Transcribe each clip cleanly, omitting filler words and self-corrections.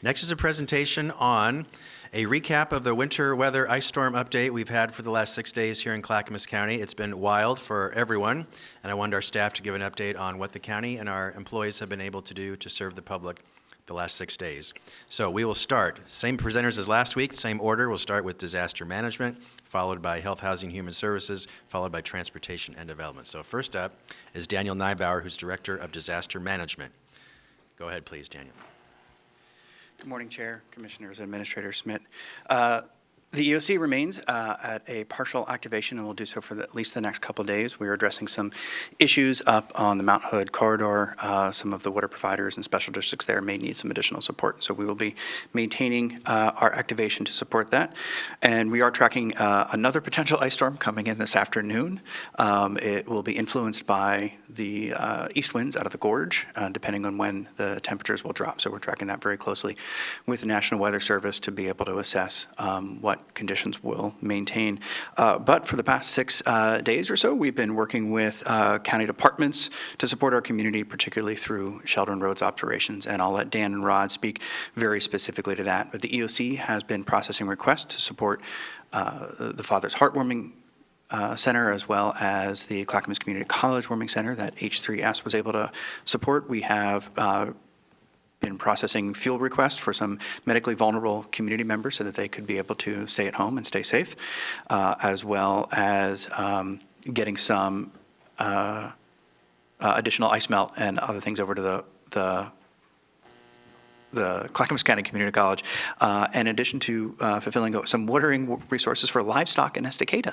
Next is a presentation on a recap of the winter weather ice storm update we've had for the last 6 days here in Clackamas County. It's been wild for everyone, and I wanted our staff to give an update on what the county and our employees have been able to do to serve the public the last 6 days. So we will start, same presenters as last week, same order. We'll start with disaster management, followed by health, housing, human services, followed by transportation and development. So first up is Daniel Nybauer, who's Director of Disaster Management. Go ahead, please, Daniel. Good morning, Chair, Commissioners, Administrator Schmidt. The EOC remains at a partial activation and will do so for at least the next couple of days. We are addressing some issues up on the Mount Hood corridor. Some of the water providers and special districts there may need some additional support. So we will be maintaining our activation to support that. And we are tracking another potential ice storm coming in this afternoon. It will be influenced by the east winds out of the gorge, depending on when the temperatures will drop. So we're tracking that very closely with the National Weather Service to be able to assess what conditions will maintain. But for the past 6 days or so, we've been working with county departments to support our community, particularly through shelter and roads operations. And I'll let Dan and Rod speak very specifically to that. But the EOC has been processing requests to support the Father's Heart Warming Center, as well as the Clackamas Community College Warming Center that H3S was able to support. We have been processing fuel requests for some medically vulnerable community members so that they could be able to stay at home and stay safe, as well as getting some additional ice melt and other things over to the Clackamas County Community College, in addition to fulfilling some watering resources for livestock in Estacada.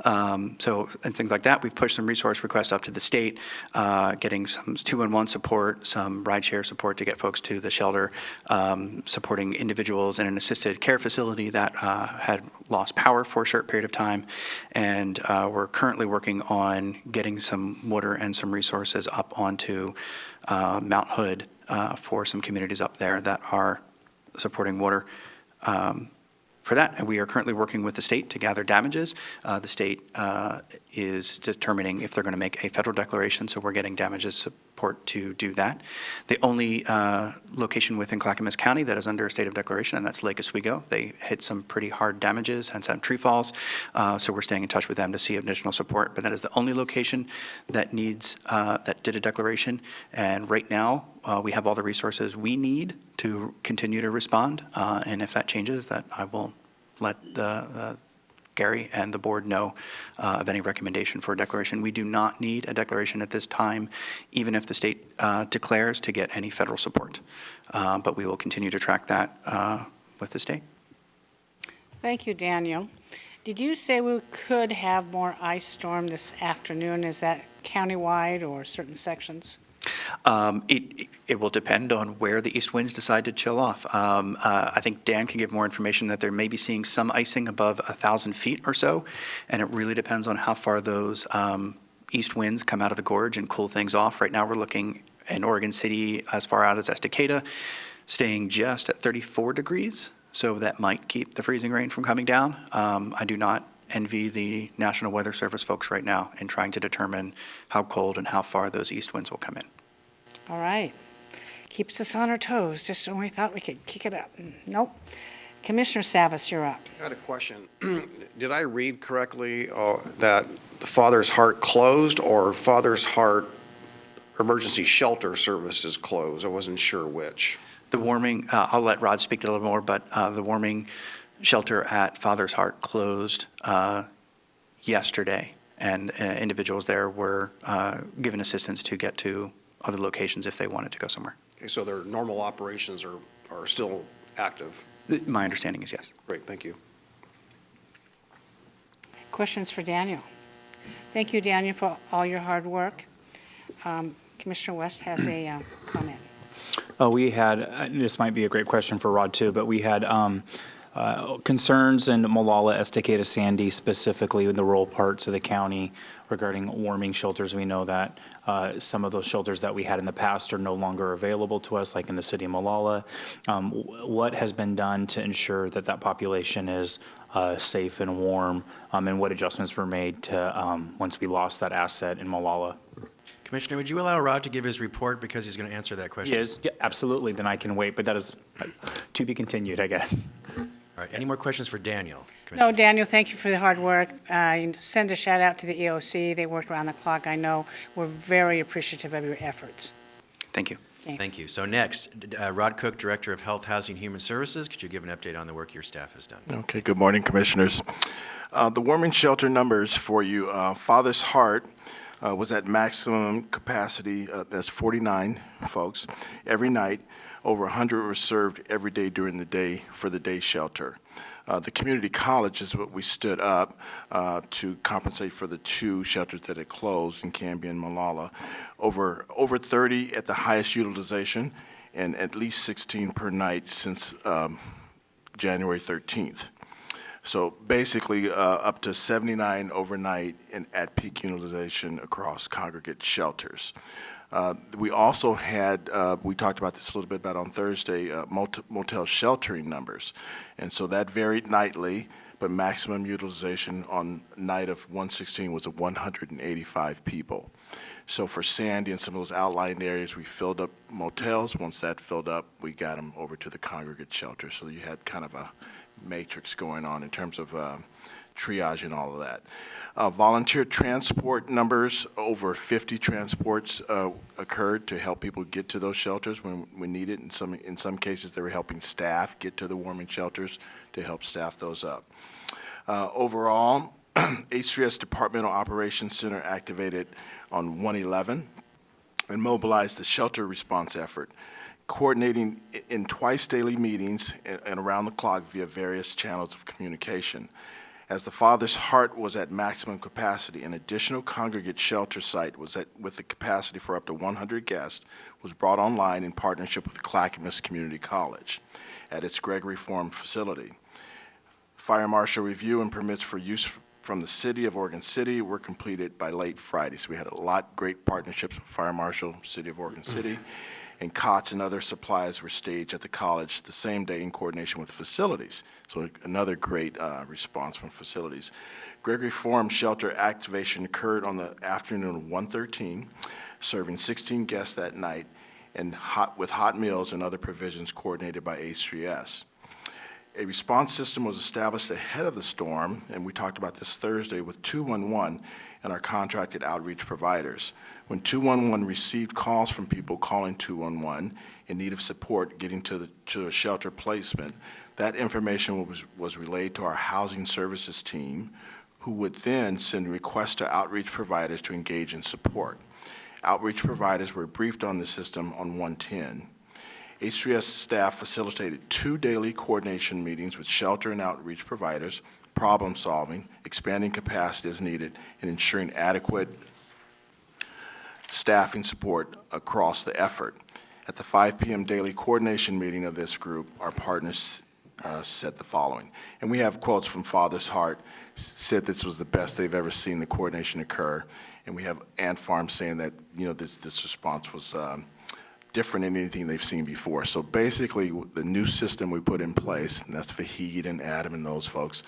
And things like that. We've pushed some resource requests up to the state, getting some 211 support, some rideshare support to get folks to the shelter, supporting individuals in an assisted care facility that had lost power for a short period of time. And we're currently working on getting some water and some resources up onto Mount Hood for some communities up there that are supporting water for that. And we are currently working with the state to gather damages. The state is determining if they're going to make a federal declaration, so we're getting damages support to do that. The only location within Clackamas County that is under a state of declaration, and that's Lake Oswego. They hit some pretty hard damages and some tree falls, so we're staying in touch with them to see additional support. But that is the only location that needs that did a declaration. And right now, we have all the resources we need to continue to respond. And if that changes, that I will let Gary and the board know of any recommendation for a declaration. We do not need a declaration at this time, even if the state declares to get any federal support. But we will continue to track that with the state. Thank you, Daniel. Did you say we could have more ice storm this afternoon? Is that countywide or certain sections? It will depend on where the east winds decide to chill off. I think Dan can give more information that they may be seeing some icing above 1,000 feet or so, and it really depends on how far those east winds come out of the gorge and cool things off. Right now we're looking in Oregon City as far out as Estacada, staying just at 34 degrees, so that might keep the freezing rain from coming down. I do not envy the National Weather Service folks right now in trying to determine how cold and how far those east winds will come in. All right. Keeps us on our toes, just when we thought we could kick it up. Nope. Commissioner Savas, you're up. I had a question. Did I read correctly that the Father's Heart closed or Father's Heart Emergency Shelter Services closed? I wasn't sure which. The warming, I'll let Rod speak to it a little more, but the warming shelter at Father's Heart closed yesterday, and individuals there were given assistance to get to other locations if they wanted to go somewhere. Okay, so their normal operations are still active? My understanding is yes. Great, thank you. Questions for Daniel? Thank you, Daniel, for all your hard work. Commissioner West has a comment. We had, this might be a great question for Rod too, but we had concerns in Molalla, Estacada, Sandy, specifically in the rural parts of the county regarding warming shelters. We know that some of those shelters that we had in the past are no longer available to us, like in the city of Molalla. What has been done to ensure that that population is safe and warm, and what adjustments were made to once we lost that asset in Molalla? Commissioner, would you allow Rod to give his report because he's going to answer that question? Yes, yeah, absolutely, then I can wait, but that is to be continued, I guess. All right, any more questions for Daniel? No, Daniel, thank you for the hard work. Send a shout out to the EOC. They worked around the clock, I know. We're very appreciative of your efforts. Thank you. Thank you. So next, Rod Cook, Director of Health, Housing, and Human Services, could you give an update on the work your staff has done? Okay, good morning, Commissioners. The warming shelter numbers for you. Father's Heart was at maximum capacity, that's 49 folks, every night. Over 100 were served every day during the day for the day shelter. The community college is what we stood up to compensate for the 2 shelters that had closed in Canby and Molalla. Over 30 at the highest utilization, and at least 16 per night since January 13th. So basically, up to 79 overnight and at peak utilization across congregate shelters. We also had, we talked about this a little bit about on Thursday, motel sheltering numbers. And so that varied nightly, but maximum utilization on night of 116 was of 185 people. So for Sandy and some of those outlying areas, we filled up motels. Once that filled up, we got them over to the congregate shelter. So you had kind of a matrix going on in terms of triage and all of that. Volunteer transport numbers, over 50 transports occurred to help people get to those shelters when needed. In some cases, they were helping staff get to the warming shelters to help staff those up. Overall, H3S Departmental Operations Center activated on 1/11 and mobilized the shelter response effort, coordinating in twice daily meetings and around the clock via various channels of communication. As the Father's Heart was at maximum capacity, an additional congregate shelter site with the capacity for up to 100 guests was brought online in partnership with Clackamas Community College at its Gregory Forum facility. Fire marshal review and permits for use from the City of Oregon City were completed by late Friday. So we had great partnerships with Fire Marshal, City of Oregon City, and cots and other supplies were staged at the college the same day in coordination with facilities. So another great response from facilities. Gregory Forum shelter activation occurred on the afternoon of 1/13, serving 16 guests that night, and with hot meals and other provisions coordinated by H3S. A response system was established ahead of the storm, and we talked about this Thursday, with 211 and our contracted outreach providers. When 211 received calls from people calling 211 in need of support getting to a shelter placement, that information was relayed to our housing services team, who would then send requests to outreach providers to engage in support. Outreach providers were briefed on the system on 110. H3S staff facilitated 2 daily coordination meetings with shelter and outreach providers, problem solving, expanding capacity as needed, and ensuring adequate staffing support across the effort. At the 5 p.m. daily coordination meeting of this group, our partners said the following, and we have quotes from Father's Heart, said this was the best they've ever seen the coordination occur, and we have Ant Farm saying that, this response was different than anything they've seen before. So basically, the new system we put in place, and that's Fahid and Adam and those folks,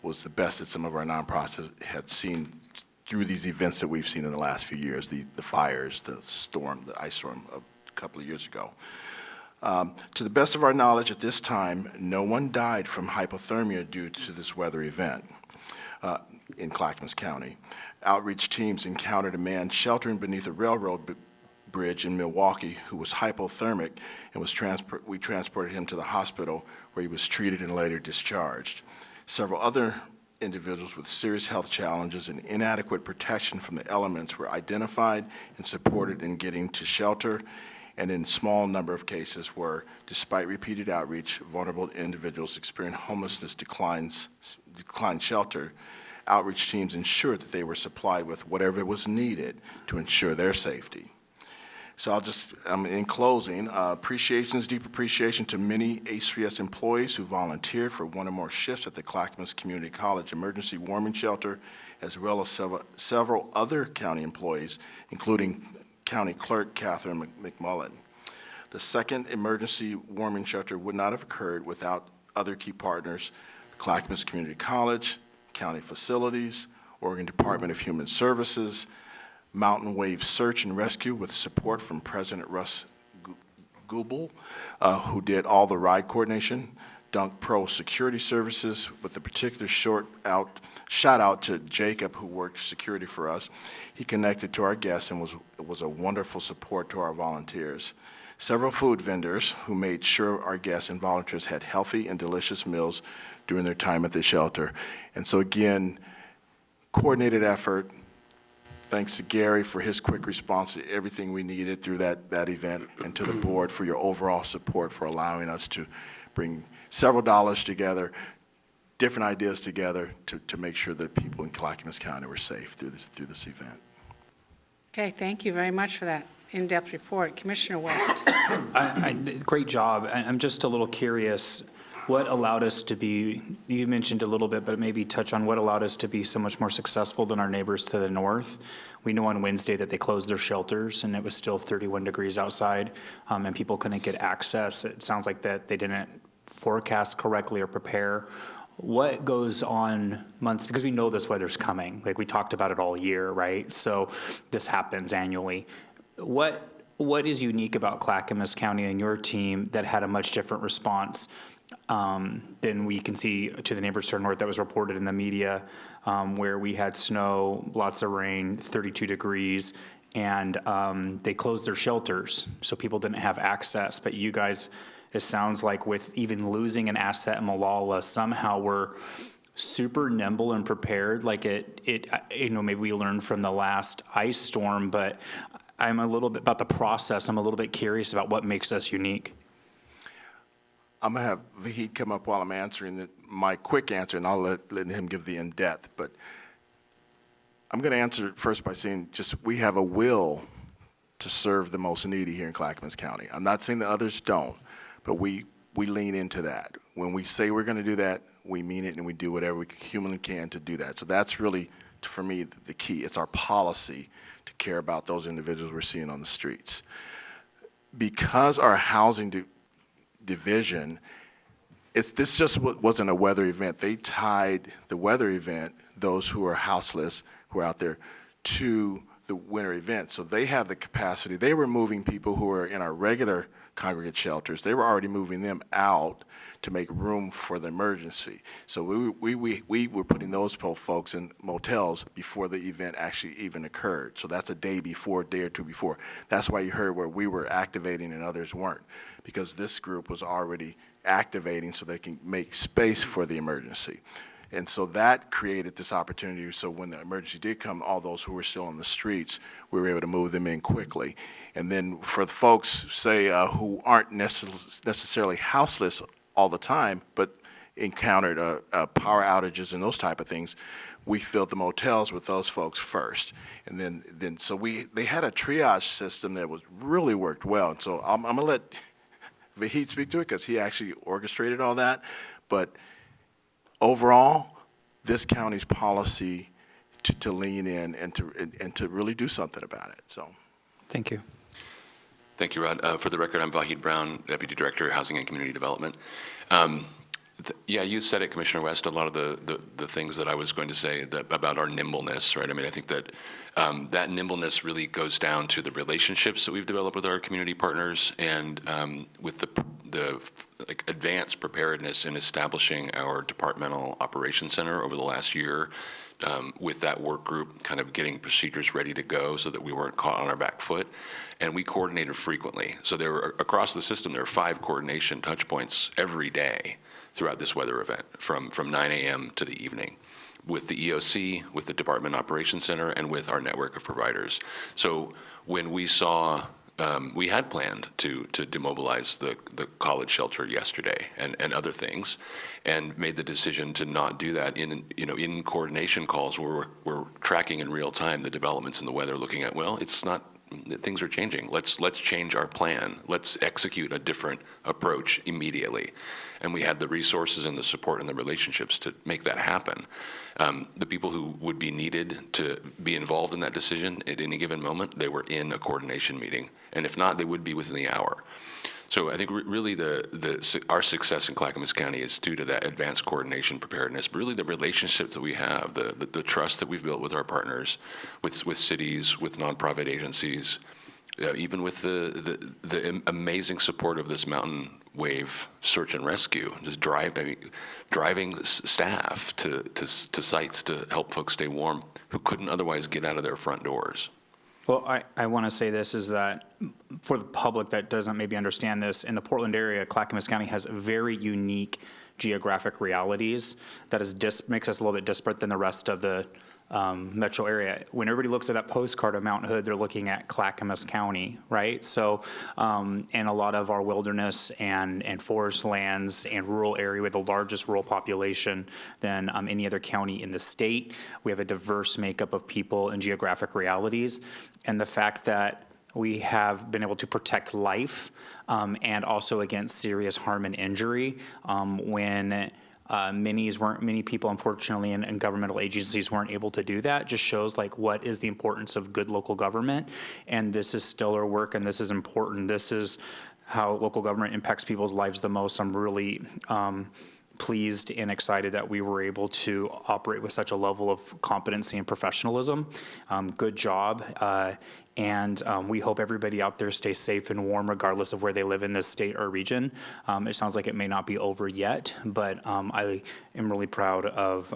was the best that some of our nonprofits had seen through these events that we've seen in the last few years, the fires, the storm, the ice storm a couple of years ago. To the best of our knowledge at this time, no one died from hypothermia due to this weather event in Clackamas County. Outreach teams encountered a man sheltering beneath a railroad bridge in Milwaukee who was hypothermic, and we transported him to the hospital where he was treated and later discharged. Several other individuals with serious health challenges and inadequate protection from the elements were identified and supported in getting to shelter, and in a small number of cases where, despite repeated outreach, vulnerable individuals experiencing homelessness declined shelter. Outreach teams ensured that they were supplied with whatever was needed to ensure their safety. So I'll just, in closing, deep appreciation to many H3S employees who volunteered for one or more shifts at the Clackamas Community College Emergency Warming Shelter, as well as several other county employees, including County Clerk Catherine McMullen. The second emergency warming shelter would not have occurred without other key partners, the Clackamas Community College, county facilities, Oregon Department of Human Services, Mountain Wave Search and Rescue with support from President Russ Goebel, who did all the ride coordination. Dunk Pro Security Services with a particular shout out to Jacob, who worked security for us. He connected to our guests and was a wonderful support to our volunteers. Several food vendors who made sure our guests and volunteers had healthy and delicious meals during their time at the shelter. And so again, coordinated effort. Thanks to Gary for his quick response to everything we needed through that event, and to the board for your overall support for allowing us to bring several dollars together, different ideas together to make sure that people in Clackamas County were safe through this event. Okay, thank you very much for that in-depth report. Commissioner West. Great job. I'm just a little curious, what allowed us to be, you mentioned a little bit, but maybe touch on what allowed us to be so much more successful than our neighbors to the north. We know on Wednesday that they closed their shelters and it was still 31 degrees outside, and people couldn't get access. It sounds like that they didn't forecast correctly or prepare. What goes on months, because we know this weather's coming, like we talked about it all year, right? So this happens annually. What is unique about Clackamas County and your team that had a much different response than we can see to the neighbors to our north that was reported in the media, where we had snow, lots of rain, 32 degrees, and they closed their shelters, so people didn't have access. But you guys, it sounds like with even losing an asset in Molalla, somehow we're super nimble and prepared. Like maybe we learned from the last ice storm, but I'm a little bit about the process. I'm a little bit curious about what makes us unique. I'm going to have Vahid come up while I'm answering my quick answer, and I'll let him give the in-depth. But I'm going to answer it first by saying just we have a will to serve the most needy here in Clackamas County. I'm not saying that others don't, but we lean into that. When we say we're going to do that, we mean it, and we do whatever we humanly can to do that. So that's really, for me, the key. It's our policy to care about those individuals we're seeing on the streets. Because our housing division, this just wasn't a weather event. They tied the weather event, those who are houseless, who are out there, to the winter event. So they have the capacity. They were moving people who are in our regular congregate shelters. They were already moving them out to make room for the emergency. So we were putting those folks in motels before the event actually even occurred. So that's a day before, day or two before. That's why you heard where we were activating and others weren't, because this group was already activating so they can make space for the emergency. And so that created this opportunity. So when the emergency did come, all those who were still on the streets, we were able to move them in quickly. And then for the folks, say, who aren't necessarily houseless all the time, but encountered power outages and those type of things, we filled the motels with those folks first. And then so they had a triage system that was really worked well. And so I'm going to let Vahid speak to it because he actually orchestrated all that. But overall, this county's policy to lean in and to really do something about it. So, Thank you. Thank you, Rod. For the record, I'm Vahid Brown, Deputy Director, Housing and Community Development. Yeah, you said it, Commissioner West, a lot of the things that I was going to say about our nimbleness, right? I mean, I think that that nimbleness really goes down to the relationships that we've developed with our community partners and with the advanced preparedness in establishing our departmental operations center over the last year, with that work group kind of getting procedures ready to go so that we weren't caught on our back foot. And we coordinated frequently. So there were, across the system, there were 5 coordination touch points every day throughout this weather event from 9 a.m. to the evening with the EOC, with the Department Operations Center, and with our network of providers. So when we saw, we had planned to demobilize the college shelter yesterday and other things, and made the decision to not do that in coordination calls where we're tracking in real time the developments in the weather, looking at, well, it's not, things are changing. Let's change our plan. Let's execute a different approach immediately. And we had the resources and the support and the relationships to make that happen. The people who would be needed to be involved in that decision at any given moment, they were in a coordination meeting And if not, they would be within the hour. So I think really our success in Clackamas County is due to that advanced coordination preparedness, but really the relationships that we have, the trust that we've built with our partners, with cities, with nonprofit agencies, even with the amazing support of this mountain wave search and rescue, just driving staff to sites to help folks stay warm who couldn't otherwise get out of their front doors. Well, I want to say this is that for the public that doesn't maybe understand this, in the Portland area, Clackamas County has very unique geographic realities that makes us a little bit disparate than the rest of the metro area. When everybody looks at that postcard of Mount Hood, they're looking at Clackamas County, right? So, and a lot of our wilderness and forest lands and rural area with the largest rural population than any other county in the state. We have a diverse makeup of people and geographic realities. And the fact that we have been able to protect life and also against serious harm and injury when many people, unfortunately, and governmental agencies weren't able to do that. Just shows like what is the importance of good local government. And this is stellar work, and this is important. This is how local government impacts people's lives the most. I'm really pleased and excited that we were able to operate with such a level of competency and professionalism. Good job. And we hope everybody out there stays safe and warm regardless of where they live in this state or region. It sounds like it may not be over yet, but I am really proud of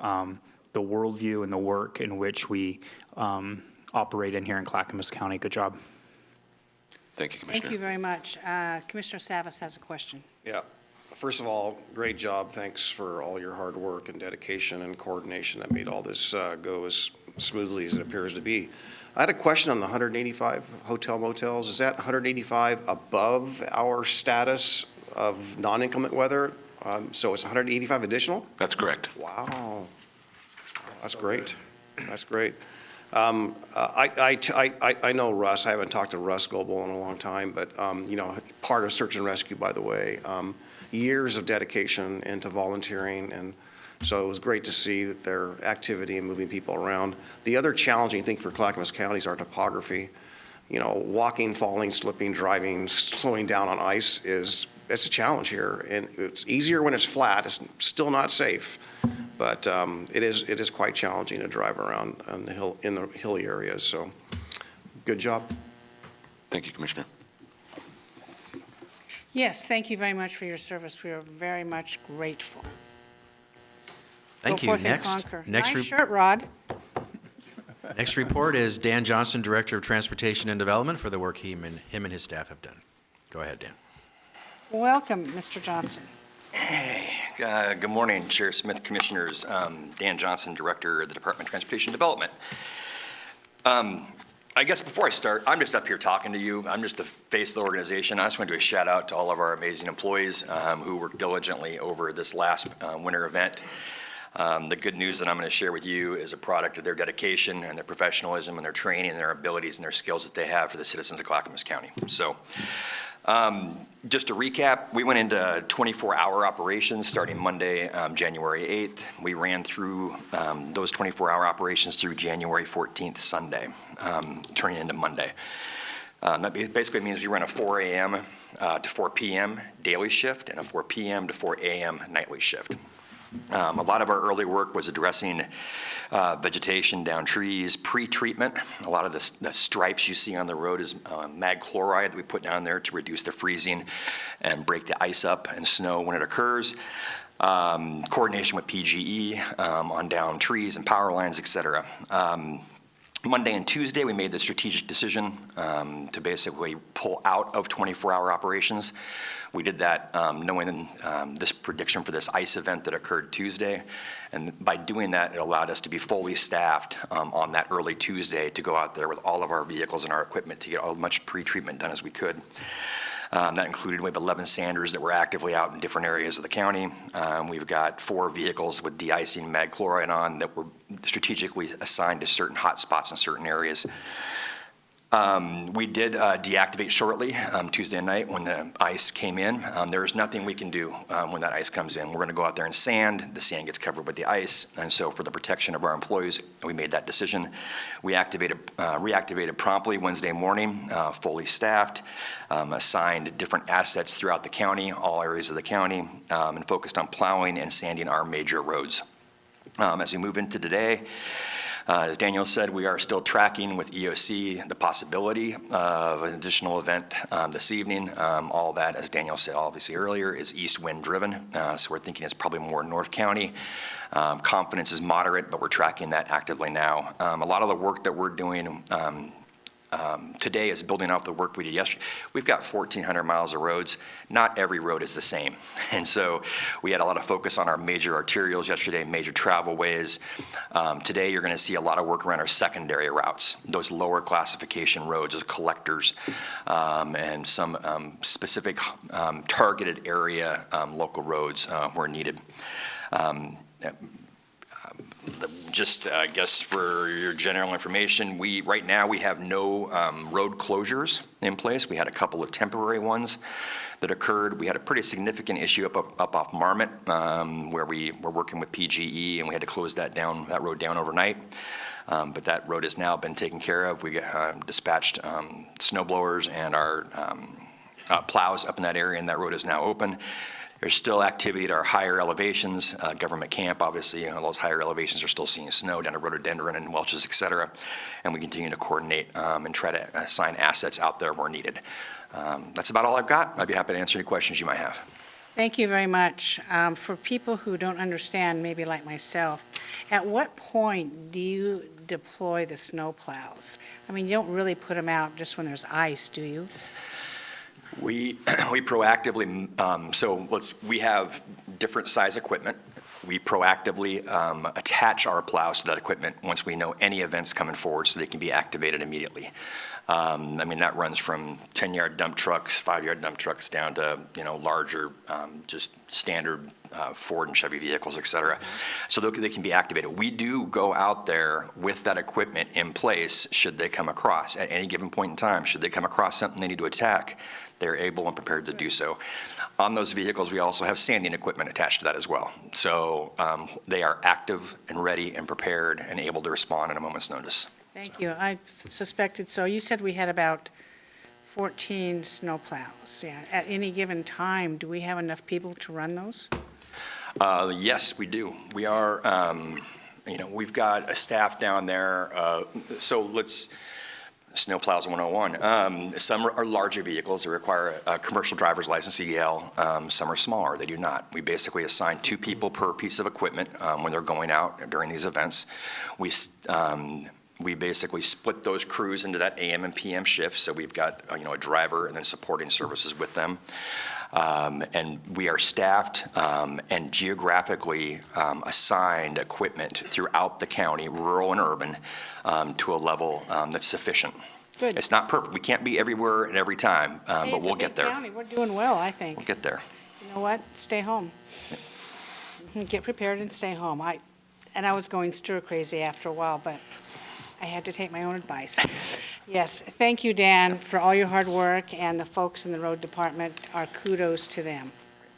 the worldview and the work in which we operate in here in Clackamas County. Good job. Thank you, Commissioner. Thank you very much. Commissioner Savas has a question. Yeah. First of all, great job. Thanks for all your hard work and dedication and coordination that made all this go as smoothly as it appears to be. I had a question on the 185 hotel motels. Is that 185 above our status of non-inclement weather? So it's 185 additional? That's correct. Wow. That's great. That's great. I know Russ. I haven't talked to Russ Goebel in a long time, but, you know, part of search and rescue, by the way, years of dedication into volunteering, and so it was great to see that their activity and moving people around. The other challenging thing for Clackamas County is our topography. You know, walking, falling, slipping, driving, slowing down on ice it's a challenge here, and it's easier when it's flat. It's still not safe, but it is quite challenging to drive around on the hill, in the hilly areas. So, good job. Thank you, Commissioner. Yes, thank you very much for your service. We are very much grateful. Thank Go you. forth and Next, conquer. next, Nice shirt, Rod. next report is Dan Johnson, Director of Transportation and Development, for the work him and his staff have done. Go ahead, Dan. Welcome, Mr. Johnson. Good morning, Chair Smith, Commissioners. Dan Johnson, Director of the Department of Transportation Development. I guess before I start, I'm just up here talking to you. I'm just the face of the organization. I just want to do a shout out to all of our amazing employees who worked diligently over this last winter event. The good news that I'm going to share with you is a product of their dedication and their professionalism and their training and their abilities and their skills that they have for the citizens of Clackamas County. So just to recap, we went into 24-hour operations starting Monday, January 8th. We ran through those 24-hour operations through January 14th, Sunday, turning into Monday. That basically means we run a 4 a.m. To 4 p.m. daily shift and a 4 p.m. to 4 a.m. nightly shift. A lot of our early work was addressing vegetation down trees, pre-treatment. A lot of the stripes you see on the road is mag chloride that we put down there to reduce the freezing and break the ice up and snow when it occurs. Coordination with PGE on down trees and power lines, et cetera. Monday and Tuesday, we made the strategic decision to basically pull out of 24-hour operations. We did that knowing this prediction for this ice event that occurred Tuesday. And by doing that, it allowed us to be fully staffed on that early Tuesday to go out there with all of our vehicles and our equipment to get as much pre-treatment done as we could. That included, we have 11 sanders that were actively out in different areas of the county. We've got 4 vehicles with de-icing mag chloride on that were strategically assigned to certain hot spots in certain areas. We did deactivate shortly Tuesday night when the ice came in. There is nothing we can do when that ice comes in. We're going to go out there and sand. The sand gets covered with the ice. And so for the protection of our employees, we made that decision. We reactivated promptly Wednesday morning, fully staffed, assigned different assets throughout the county, all areas of the county, and focused on plowing and sanding our major roads. As we move into today, as Daniel said, we are still tracking with EOC the possibility of an additional event this evening. All that, as Daniel said obviously earlier, is east wind driven. So we're thinking it's probably more North County. Confidence is moderate, but we're tracking that actively now. A lot of the work that we're doing today is building off the work we did yesterday. We've got 1,400 miles of roads. Not every road is the same. And so we had a lot of focus on our major arterials yesterday, major travel ways. Today, you're going to see a lot of work around our secondary routes, those lower classification roads, those collectors, and some specific targeted area local roads where needed. Just, I guess, for your general information, right now we have no road closures in place. We had a couple of temporary ones that occurred. We had a pretty significant issue up off Marmot, where we were working with PGE, and we had to close that road down overnight. But that road has now been taken care of. We dispatched snow blowers and our plows up in that area, and that road is now open. There's still activity at our higher elevations. Government camp, obviously, those higher elevations are still seeing snow down to rhododendron and Welch's, et cetera. And we continue to coordinate and try to assign assets out there where needed. That's about all I've got. I'd be happy to answer any questions you might have. Thank you very much. For people who don't understand, maybe like myself, at what point do you deploy the snow plows? I mean, you don't really put them out just when there's ice, do you? We proactively, we have different size equipment. We proactively attach our plows to that equipment once we know any events coming forward so they can be activated immediately. That runs from 10-yard dump trucks, 5-yard dump trucks down to, larger, just standard Ford and Chevy vehicles, et cetera. So they can be activated. We do go out there with that equipment in place should they come across at any given point in time. Should they come across something they need to attack, they're able and prepared to do so. On those vehicles, we also have sanding equipment attached to that as well. So they are active and ready and prepared and able to respond at a moment's notice. Thank you. I suspected so. You said we had about 14 snow plows. Yeah. At any given time, do we have enough people to run those? Yes, we do. We are, we've got a staff down there. Snow plows 101. Some are larger vehicles that require a commercial driver's license, CDL. Some are smaller. They do not. We basically assign 2 people per piece of equipment when they're going out during these events. We basically split those crews into that AM and PM shift. So we've got a driver and then supporting services with them. And we are staffed and geographically assigned equipment throughout the county, rural and urban, to a level that's sufficient. Good. It's not perfect. We can't be everywhere and every time, but we'll get there. County. We're doing well, I think. We'll get there. You know what? Stay home. Get prepared and stay home. I was going stir crazy after a while, but I had to take my own advice. Yes, thank you, Dan, for all your hard work, and the folks in the road department, our kudos to them.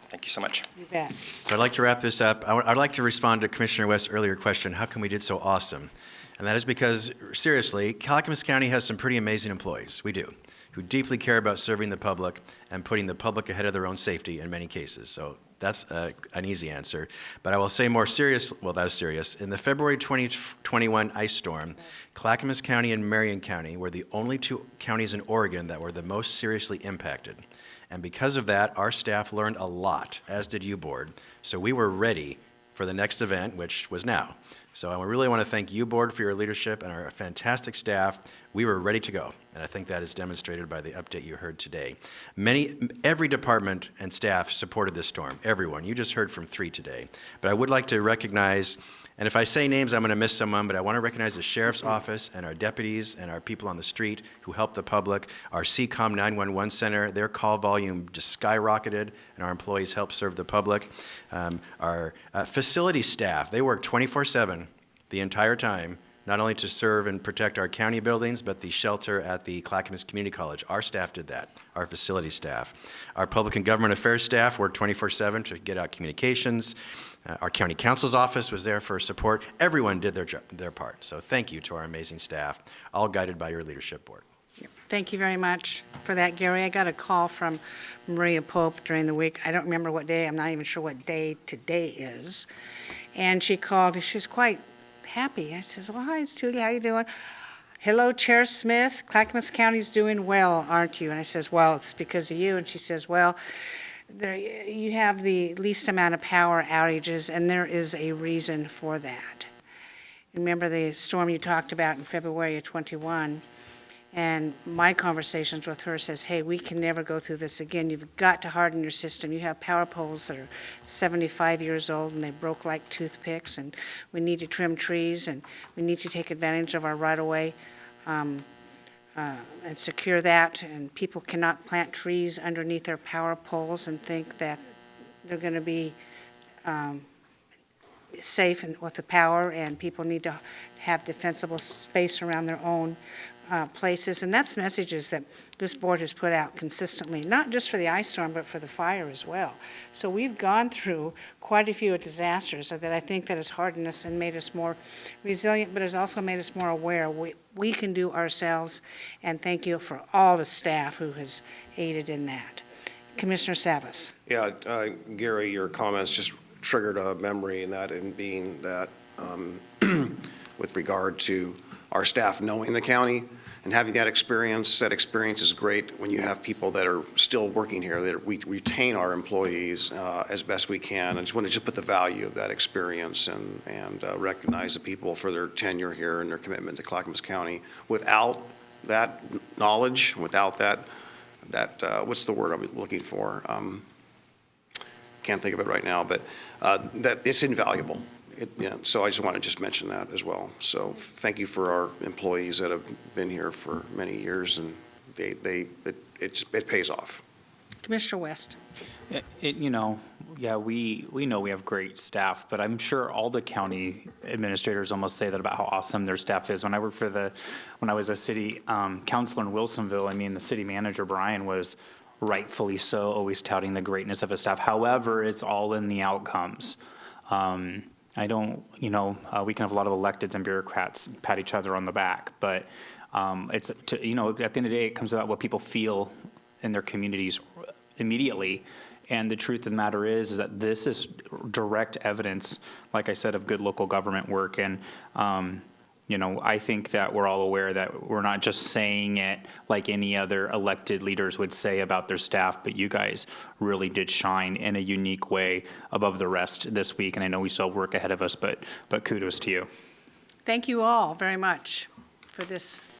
Thank you so much. You bet. So I'd like to wrap this up. I'd like to respond to Commissioner West's earlier question, how come we did so awesome? And that is because, seriously, Clackamas County has some pretty amazing employees. We do, who deeply care about serving the public and putting the public ahead of their own safety in many cases. So that's an easy answer. But I will say more serious, well, that was serious. In the February 2021 ice storm, Clackamas County and Marion County were the only 2 counties in Oregon that were the most seriously impacted. And because of that, our staff learned a lot, as did you, Board. So we were ready for the next event, which was now. So I really want to thank you, Board, for your leadership and our fantastic staff. We were ready to go, and I think that is demonstrated by the update you heard today. Every department and staff supported this storm, everyone. You just heard from 3 today. But I would like to recognize, and if I say names, I'm going to miss someone, but I want to recognize the Sheriff's Office and our deputies and our people on the street who helped the public, our CCOM 911 Center, their call volume just skyrocketed, and our employees helped serve the public. Our facility staff, they work 24/7 the entire time, not only to serve and protect our county buildings, but the shelter at the Clackamas Community College. Our staff did that, our facility staff. Our public and government affairs staff worked 24/7 to get out communications. Our county council's office was there for support. Everyone did their part. So thank you to our amazing staff, all guided by your leadership board. Thank you very much for that, Gary. I got a call from Maria Pope during the week. I don't remember what day. I'm not even sure what day today is. And she called, and she was quite happy. I says, well, hi, it's Tootie. How you doing? Hello, Chair Smith. Clackamas County's doing well, aren't you? And I says, well, it's because of you. And she says, well, you have the least amount of power outages, and there is a reason for that. Remember the storm you talked about in February of '21? And my conversations with her says, hey, we can never go through this again. You've got to harden your system. You have power poles that are 75 years old and they broke like toothpicks, and we need to trim trees, and we need to take advantage of our right-of-way and secure that. And people cannot plant trees underneath their power poles and think that they're going to be safe with the power, and people need to have defensible space around their own places. And that's messages that this board has put out consistently, not just for the ice storm, but for the fire as well. So we've gone through quite a few disasters that I think that has hardened us and made us more resilient, but has also made us more aware we can do ourselves. And thank you for all the staff who has aided in that. Commissioner Savas. Yeah, Gary, your comments just triggered a memory in that, in being that with regard to our staff knowing the county and having that experience is great when you have people that are still working here, that we retain our employees as best we can. I just want to put the value of that experience and recognize the people for their tenure here and their commitment to Clackamas County. Without that knowledge, without that what's the word I'm looking for? Can't think of it right now, but that it's invaluable. So I just want to just mention that as well. So thank you for our employees that have been here for many years, and it pays off. Commissioner West. We know we have great staff, but I'm sure all the county administrators almost say that about how awesome their staff is. When I was a city councilor in Wilsonville, I mean, the city manager, Brian, was rightfully so always touting the greatness of his staff. However, it's all in the outcomes. We can have a lot of electeds and bureaucrats pat each other on the back, but at the end of the day, it comes about what people feel in their communities immediately. And the truth of the matter is that this is direct evidence, like I said, of good local government work. And I think that we're all aware that we're not just saying it like any other elected leaders would say about their staff, but you guys really did shine in a unique way above the rest this week. And I know we still have work ahead of us, but kudos to you. Thank you all very much for this